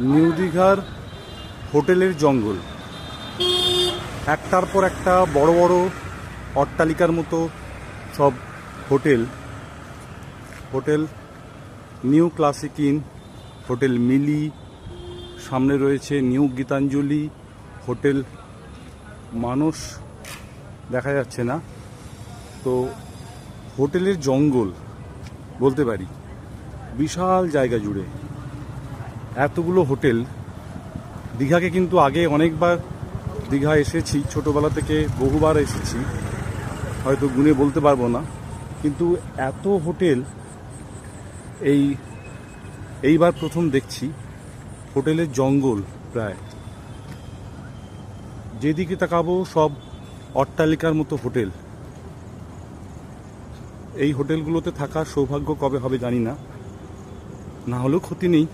New দীঘার হোটেলের জঙ্গল, একটার পর একটা বড় বড় অট্টালিকার মতো সব hotel. Hotel new classic inn, hotel Mili, সামনে রয়েছে নিউ গীতাঞ্জলি হোটেল। মানুষ দেখা যাচ্ছে না, তো হোটেলের জঙ্গল বলতে পারি, বিশাল জায়গা জুড়ে এতগুলো হোটেল। দীঘাকে কিন্তু আগে অনেকবার দীঘা এসেছি, ছোটোবেলা থেকে বহুবার এসেছি, হয়তো গুণে বলতে পারবো না, কিন্তু এত হোটেল এইবার প্রথম দেখছি। হোটেলের জঙ্গল প্রায়, যেদিকে তাকাবো সব অট্টালিকার মতো হোটেল। এই হোটেলগুলোতে থাকার সৌভাগ্য কবে হবে জানি না, না হলেও ক্ষতি নেই।